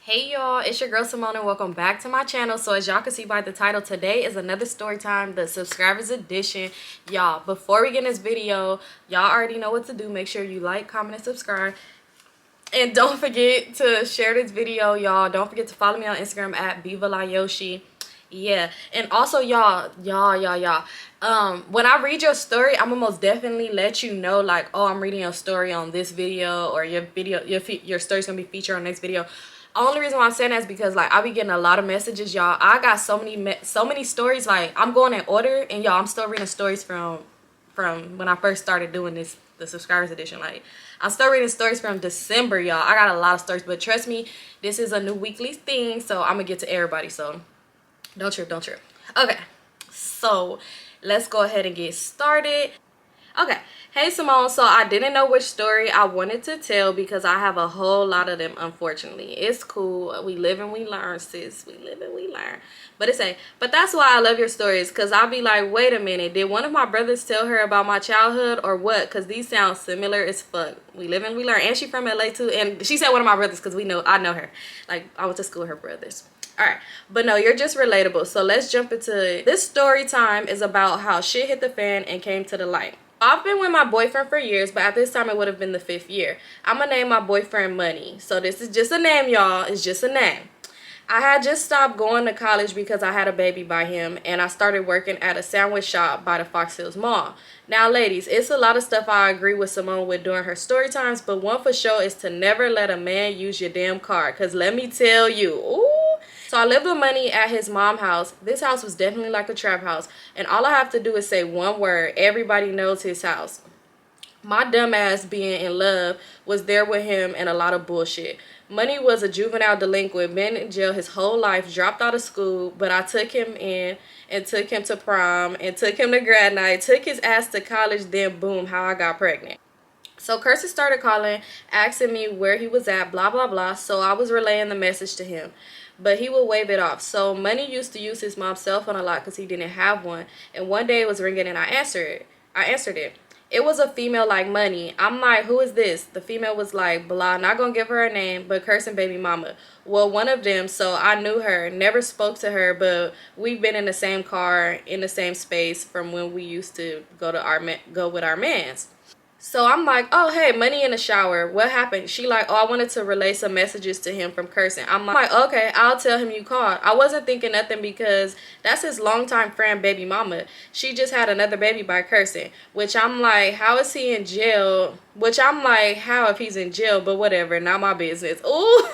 Hey y'all, it's your girl Symone and welcome back to my channel. So as y'all can see by the title, today is another story time, the subscribers edition. Y'all, before we get in this video, y'all already know what to do. Make sure you like, comment, and subscribe. And don't forget to share this video, y'all. Don't forget to follow me on Instagram at Vivalayoshii. Yeah, and also y'all, when I read your story, I'm gonna most definitely let you know, like, oh, I'm reading your story on this video, or your story's gonna be featured on next video. Only reason why I'm saying that is because, like, I'll be getting a lot of messages, y'all. I got so many stories. Like, I'm going in order, and y'all, I'm still reading stories from when I first started doing this, the subscribers edition. Like, I'm still reading stories from December, y'all. I got a lot of stories, but trust me, this is a new weekly thing, so I'm gonna get to everybody. So don't trip. Okay, so let's go ahead and get started. Okay, hey Symone. So I didn't know which story I wanted to tell because I have a whole lot of them, unfortunately. It's cool. We live and we learn, sis. We live and we learn. But but that's why I love your stories, because I'll be like, wait a minute, did one of my brothers tell her about my childhood or what? Because these sound similar as fuck. We live and we learn. And she from LA too. And she said one of my brothers because I know her. Like, I went to school with her brothers. All right, but no, you're just relatable. So let's jump into it. This story time is about how shit hit the fan and came to the light. I've been with my boyfriend for years, but at this time it would have been the 5th year. I'm gonna name my boyfriend Money. So this is just a name, y'all. It's just a name. I had just stopped going to college because I had a baby by him, and I started working at a sandwich shop by the Fox Hills Mall. Now, ladies, it's a lot of stuff I agree with Symone with during her story times, but one for sure is to never let a man use your damn car. Because let me tell you, ooh. So I lived with Money at his mom's house. This house was definitely like a trap house, and all I have to do is say one word. Everybody knows his house. My dumb ass, being in love, was there with him and a lot of bullshit. Money was a juvenile delinquent, been in jail his whole life, dropped out of school, but I took him in and took him to prom and took him to grad night, took his ass to college, then boom, how I got pregnant. So Carson started calling, asking me where he was at, blah, blah, blah. So I was relaying the message to him, but he would wave it off. So Money used to use his mom's cell phone a lot because he didn't have one. And one day it was ringing and I answered it. It was a female like Money. I'm like, who is this? The female was like, blah, not gonna give her a name, but Carson baby mama. Well, one of them, so I knew her, never spoke to her, but we've been in the same car, in the same space from when we used to go with our mans. So I'm like, oh, hey, Money in the shower. What happened? She like, oh, I wanted to relay some messages to him from Carson. I'm like, okay, I'll tell him you called. I wasn't thinking nothing because that's his longtime friend, baby mama. She just had another baby by Carson, which I'm like, how is he in jail? Which I'm like, how if he's in jail? But whatever, not my business. Ooh.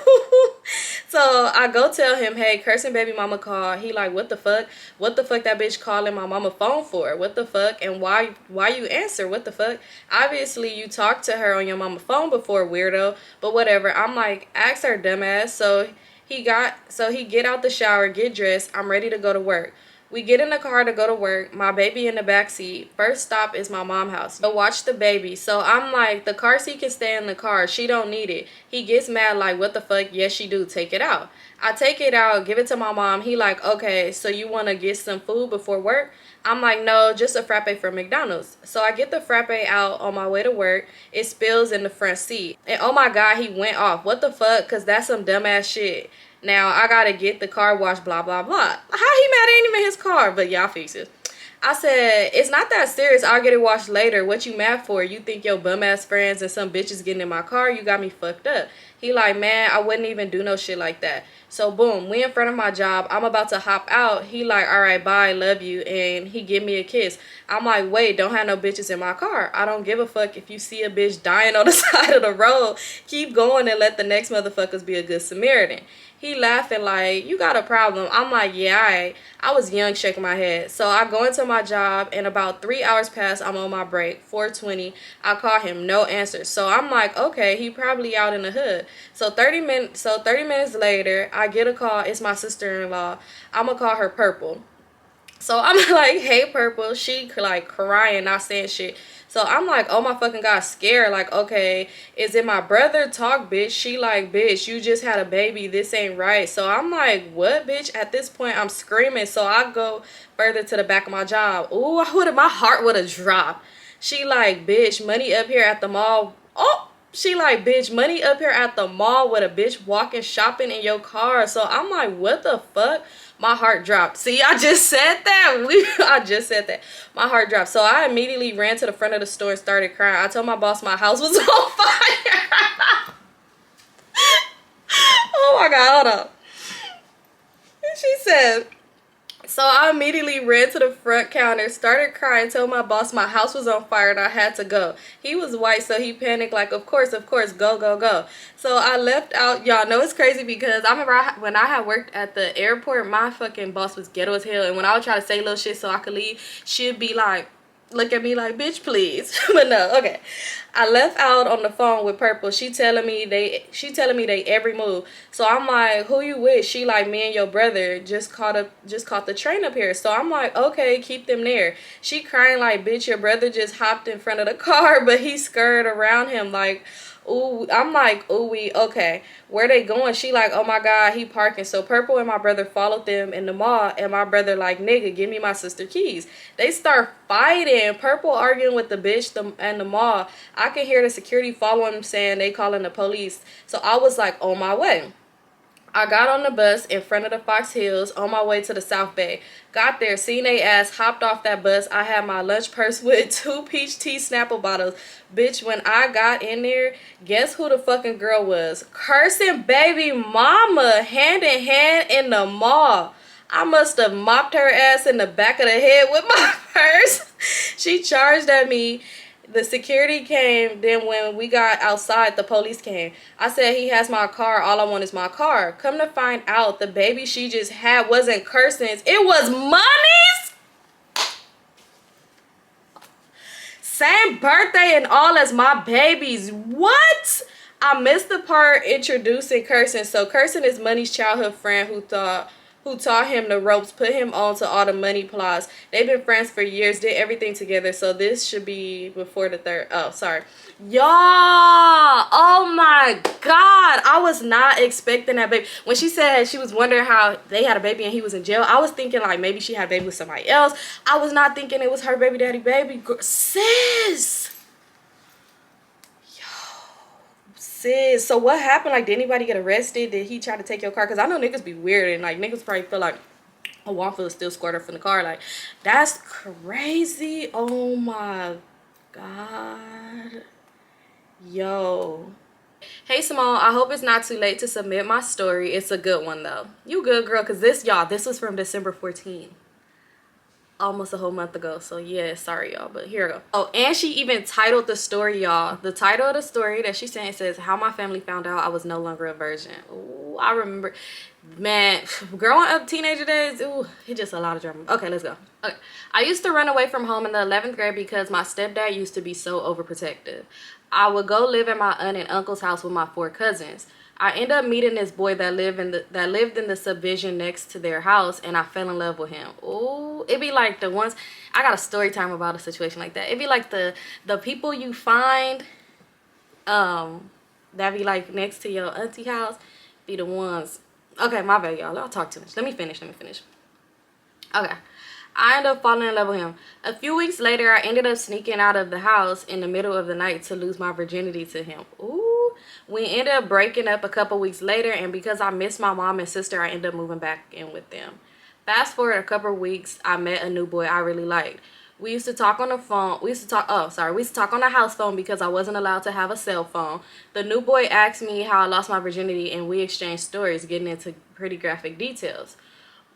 So I go tell him, hey, Carson baby mama called. He like, what the fuck? What the fuck that bitch calling my mama phone for? What the fuck? And why you answer? What the fuck? Obviously you talked to her on your mama phone before, weirdo. But whatever. I'm like, ask her, dumbass. So he get out the shower, get dressed. I'm ready to go to work. We get in the car to go to work. My baby in the back seat. First stop is my mom's house. Go watch the baby. So I'm like, the car seat can stay in the car. She don't need it. He gets mad like, what the fuck? Yes, she do. Take it out. I take it out, give it to my mom. He like, okay, so you want to get some food before work? I'm like, no, just a frappe from McDonald's. So I get the frappe out on my way to work. It spills in the front seat. And oh my God, he went off. What the fuck? Because that's some dumbass shit. Now I gotta get the car washed, blah, blah, blah. How he mad? Ain't even his car, but y'all fix it. I said, it's not that serious. I'll get it washed later. What you mad for? You think your bum ass friends and some bitches getting in my car? You got me fucked up. He like, man, I wouldn't even do no shit like that. So boom, we in front of my job. I'm about to hop out. He like, all right, bye, love you. And he give me a kiss. I'm like, wait, don't have no bitches in my car. I don't give a fuck if you see a bitch dying on the side of the road. Keep going and let the next motherfuckers be a good Samaritan. He laughing like, you got a problem. I'm like, yeah, alright. I was young, shaking my head. So I go into my job, and about 3 hours pass, I'm on my break, 4:20. I call him, no answer. So I'm like, okay, he probably out in the hood. So 30 minutes later, I get a call. It's my sister-in-law. I'm gonna call her Purple. So I'm like, hey, Purple. She like crying, not saying shit. So I'm like, oh my fucking God, scared. Like, okay, is it my brother? Talk, bitch. She like, bitch, you just had a baby. This ain't right. So I'm like, what, bitch? At this point, I'm screaming. So I go further to the back of my job. Ooh, my heart would have dropped. She like, bitch, Money up here at the mall. Oh, She like, bitch, money up here at the mall with a bitch walking shopping in your car. So I'm like, what the fuck? My heart dropped. See, I just said that. I just said that. My heart dropped. So I immediately ran to the front of the store and started crying. I told my boss my house was on fire. Oh my God, hold on. She said, so I immediately ran to the front counter, started crying, told my boss my house was on fire and I had to go. He was white, so he panicked like, of course, go, go, go. So I left out. Y'all know it's crazy because I remember when I had worked at the airport, my fucking boss was ghetto as hell. And when I would try to say little shit so I could leave, she'd be like, look at me like, bitch, please. But no, okay. I left out on the phone with Purple. She telling me they every move. So I'm like, who you with? She like, me and your brother just caught the train up here. So I'm like, okay, keep them there. She crying like, bitch, your brother just hopped in front of the car, but he scurried around him like, ooh. I'm like, ooh, okay, where they going? She like, oh my God, he parking. So Purple and my brother followed them in the mall, and my brother like, nigga, give me my sister keys. They start fighting. Purple arguing with the bitch and the mall. I can hear the security following them saying they calling the police. So I was like, on my way. I got on the bus in front of the Fox Hills on my way to the South Bay. Got there, seen they ass, hopped off that bus. I had my lunch purse with 2 peach tea Snapple bottles. Bitch, when I got in there, guess who the fucking girl was? Carson baby mama, hand in hand in the mall. I must have mopped her ass in the back of the head with my purse. She charged at me. The security came. Then when we got outside, the police came. I said, he has my car. All I want is my car. Come to find out, the baby she just had wasn't Carson's. It was Money's. Same birthday and all as my baby's. What? I missed the part introducing Carson. So Carson is Money's childhood friend who taught him the ropes, put him on to all the money plots. They've been friends for years, did everything together. So this should be before the third. Oh, sorry. Y'all, oh my God. I was not expecting that baby. When she said she was wondering how they had a baby and he was in jail, I was thinking like maybe she had a baby with somebody else. I was not thinking it was her baby daddy baby. Sis. Sis, so what happened? Like, did anybody get arrested? Did he try to take your car? Because I know niggas be weird and like niggas probably feel like a waffle is still squirted from the car. Like, that's crazy. Oh my God. Yo. Hey Symone, I hope it's not too late to submit my story. It's a good one though. You good, girl? Because this was from December 14th. Almost a whole month ago. So yeah, sorry y'all, but here we go. Oh, and she even titled the story, y'all. The title of the story that she sent says, how my family found out I was no longer a virgin. Ooh, I remember, man, growing up teenager days, ooh, it's just a lot of drama. Okay, let's go. Okay, I used to run away from home in the 11th grade because my stepdad used to be so overprotective. I would go live at my aunt and uncle's house with my 4 cousins. I ended up meeting this boy that lived in the subdivision next to their house, and I fell in love with him. Ooh, it'd be like the ones, I got a story time about a situation like that. It'd be like the people you find that be like next to your auntie house be the ones. Okay, my bad, y'all. I'll talk too much. Let me finish. Okay. I ended up falling in love with him. A few weeks later, I ended up sneaking out of the house in the middle of the night to lose my virginity to him. Ooh. We ended up breaking up a couple weeks later, and because I missed my mom and sister, I ended up moving back in with them. Fast forward a couple weeks, I met a new boy I really liked. We used to talk on the phone. We used to talk on the house phone because I wasn't allowed to have a cell phone. The new boy asked me how I lost my virginity, and we exchanged stories, getting into pretty graphic details.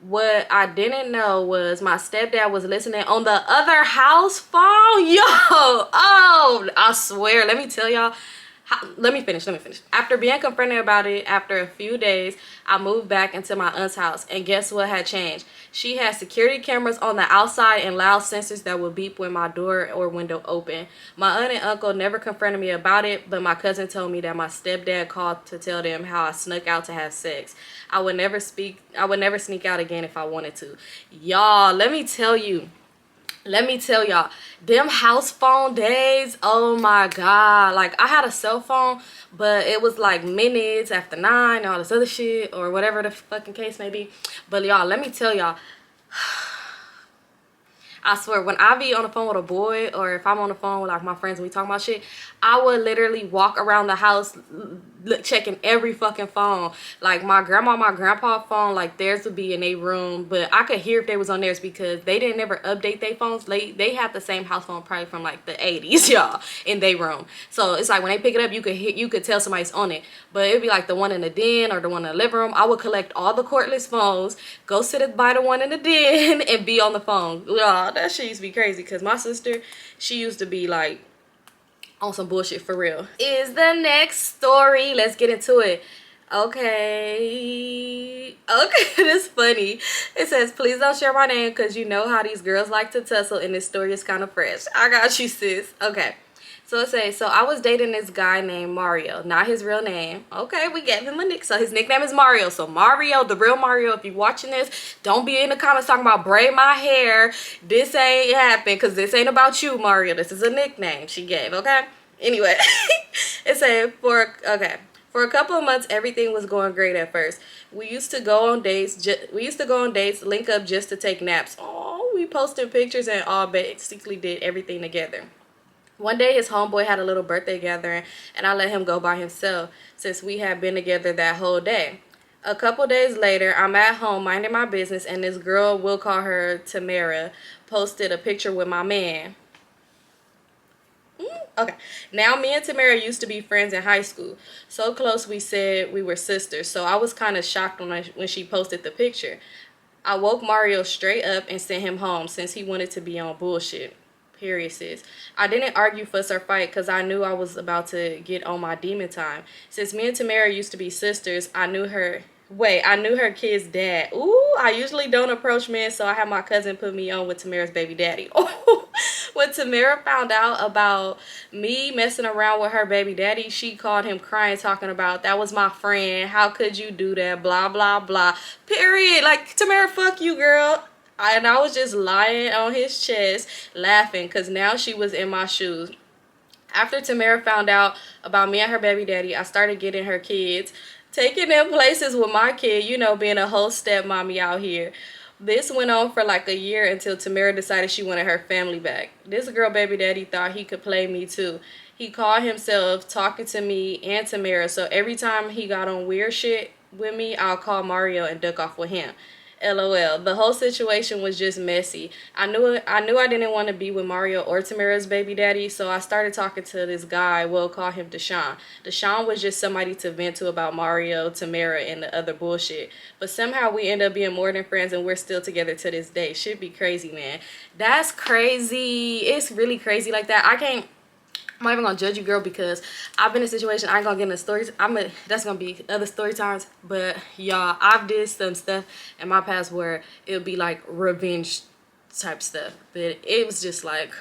What I didn't know was my stepdad was listening on the other house phone. Yo, oh, I swear. Let me tell y'all. Let me finish. After being confronted about it, after a few days, I moved back into my aunt's house. And guess what had changed? She had security cameras on the outside and loud sensors that would beep when my door or window opened. My aunt and uncle never confronted me about it, but my cousin told me that my stepdad called to tell them how I snuck out to have sex. I would never sneak out again if I wanted to. Y'all, let me tell y'all, them house phone days, oh my God. Like, I had a cell phone, but it was like minutes after 9 and all this other shit, or whatever the fucking case may be. But y'all, let me tell y'all, I swear, when I be on the phone with a boy, or if I'm on the phone with like my friends and we talking about shit, I would literally walk around the house checking every fucking phone. Like my grandma, my grandpa phone, like theirs would be in their room, but I could hear if they was on theirs because they didn't ever update their phones. They had the same house phone probably from like the 80s, y'all, in their room. So it's like when they pick it up, you could tell somebody's on it. But it'd be like the one in the den or the one in the living room. I would collect all the cordless phones, go sit by the one in the den, and be on the phone. Y'all, that shit used to be crazy because my sister, she used to be like on some bullshit for real. Is the next story. Let's get into it. Okay, this funny. It says, please don't share my name because you know how these girls like to tussle and this story is kind of fresh. I got you, sis. Okay, so it says, so I was dating this guy named Mario, not his real name. Okay, we gave him a nick. So his nickname is Mario. So Mario, the real Mario, if you're watching this, don't be in the comments talking about braid my hair. This ain't happened because this ain't about you, Mario. This is a nickname she gave, okay? Anyway, it said, for a couple of months, everything was going great at first. We used to go on dates, link up just to take naps. Oh, we posted pictures and all basically did everything together. One day his homeboy had a little birthday gathering and I let him go by himself since we had been together that whole day. A couple days later, I'm at home minding my business and this girl, we'll call her Tamara, posted a picture with my man. Okay, now me and Tamara used to be friends in high school. So close we said we were sisters. So I was kind of shocked when she posted the picture. I woke Mario straight up and sent him home since he wanted to be on bullshit. Period, sis. I didn't argue, fuss, or fight because I knew I was about to get on my demon time. Since me and Tamara used to be sisters, I knew her kid's dad. Ooh, I usually don't approach men, so I had my cousin put me on with Tamara's baby daddy. Oh, when Tamara found out about me messing around with her baby daddy, she called him crying, talking about, that was my friend. How could you do that? Blah, blah, blah. Period. Like, Tamara, fuck you, girl. And I was just lying on his chest, laughing, because now she was in my shoes. After Tamara found out about me and her baby daddy, I started getting her kids, taking them places with my kid, you know, being a whole stepmommy out here. This went on for like a year until Tamara decided she wanted her family back. This girl baby daddy thought he could play me too. He called himself talking to me and Tamara, so every time he got on weird shit with me, I'll call Mario and duck off with him. LOL. The whole situation was just messy. I knew I didn't want to be with Mario or Tamara's baby daddy, so I started talking to this guy. We'll call him Deshaun. Deshaun was just somebody to vent to about Mario, Tamara, and the other bullshit. But somehow we end up being more than friends, and we're still together to this day. Should be crazy, man. That's crazy. It's really crazy like that. I'm not even gonna judge you, girl, because I've been in a situation. I ain't gonna get into stories. That's gonna be other story times. But y'all, I've did some stuff in my past where it'll be like revenge type stuff. But it was just like,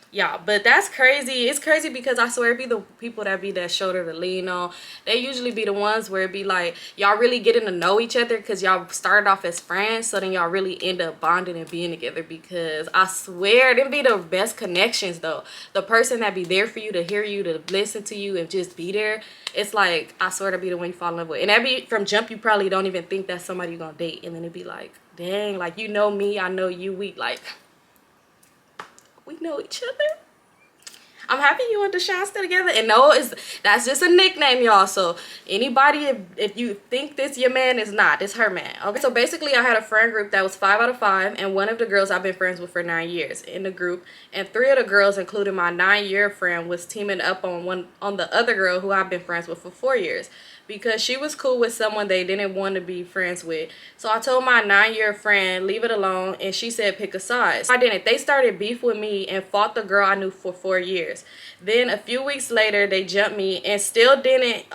y'all. But that's crazy. It's crazy because I swear it be the people that be that shoulder to lean on. They usually be the ones where it be like y'all really getting to know each other because y'all started off as friends, so then y'all really end up bonding and being together. Because I swear them be the best connections though. The person that be there for you, to hear you, to listen to you, and just be there. It's like, I swear to be the one you fall in love with. And that be from jump, you probably don't even think that's somebody you're gonna date, and then it be like, dang, like, you know me, I know you, we know each other. I'm happy you and Deshaun still together. And no, that's just a nickname, y'all. So anybody, if you think this your man, is not. It's her man. Okay, so basically I had a friend group that was 5 out of 5. And one of the girls I've been friends with for 9 years in the group. And 3 of the girls, including my 9-year friend, was teaming up on the other girl who I've been friends with for 4 years. Because she was cool with someone they didn't want to be friends with. So I told my 9-year friend, leave it alone, and she said pick a side. I didn't. They started beef with me and fought the girl I knew for 4 years. Then a few weeks later, they jumped me and still didn't.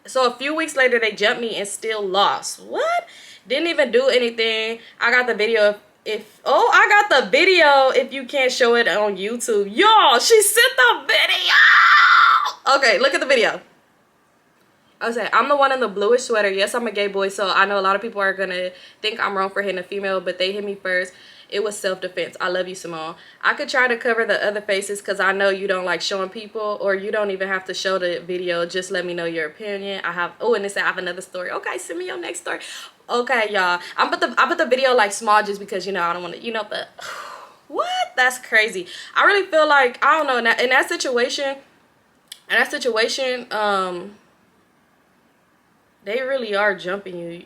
So a few weeks later, they jumped me and still lost. What? Didn't even do anything. I got the video. I got the video if you can't show it on YouTube. Y'all, she sent the video. Okay, look at the video. Okay, I'm the one in the bluish sweater. Yes, I'm a gay boy, so I know a lot of people are gonna think I'm wrong for hitting a female, but they hit me first. It was self-defense. I love you, Symone. I could try to cover the other faces because I know you don't like showing people, or you don't even have to show the video. Just let me know your opinion. And it said I have another story. Okay, send me your next story. Okay, y'all. I put the video like small just because, you know, I don't want to, you know, but What? That's crazy. I really feel like, I don't know, in that situation, they really are jumping you.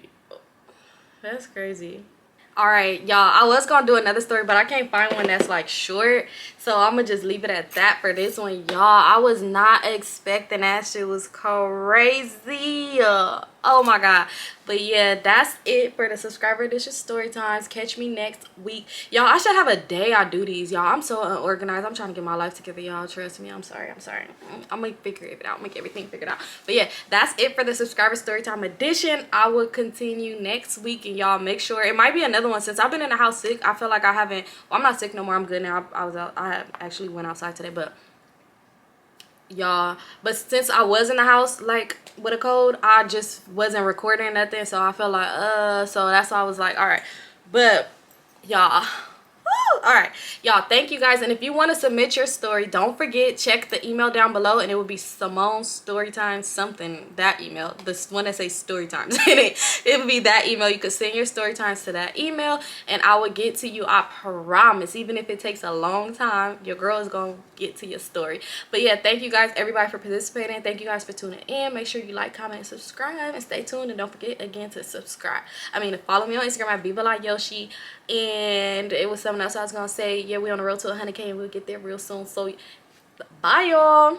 That's crazy. All right, y'all, I was gonna do another story, but I can't find one that's like short, so I'm gonna just leave it at that for this one. Y'all, I was not expecting that. Shit was crazy. Oh my god. But yeah, that's it for the subscriber edition story times. Catch me next week, y'all. I should have a day I do these, y'all. I'm so unorganized. I'm trying to get my life together, y'all. Trust me. I'm sorry. I'm gonna figure it out, make everything figured out. But yeah, that's it for the subscriber story time edition. I will continue next week, and y'all make sure, it might be another one since I've been in the house sick. I feel like I haven't, well, I'm not sick no more. I'm good now. I actually went outside today, but y'all, but since I was in the house like with a cold, I just wasn't recording nothing, so I felt like so that's why I was like, all right. But y'all, all right, y'all, thank you guys. And if you want to submit your story, don't forget, check the email down below, and it will be Symonestorytimes something, that email, this one that says Storytimes in it. It will be that email. You could send your story times to that email, and I will get to you. I promise. Even if it takes a long time, your girl is gonna get to your story. But yeah, thank you guys, everybody, for participating. Thank you guys for tuning in. Make sure you like, comment, and subscribe, and stay tuned. And don't forget again to to follow me on Instagram at Vivalayoshii. And it was something else I was gonna say. Yeah, we on the road to 100K, and we'll get there real soon. So bye, y'all.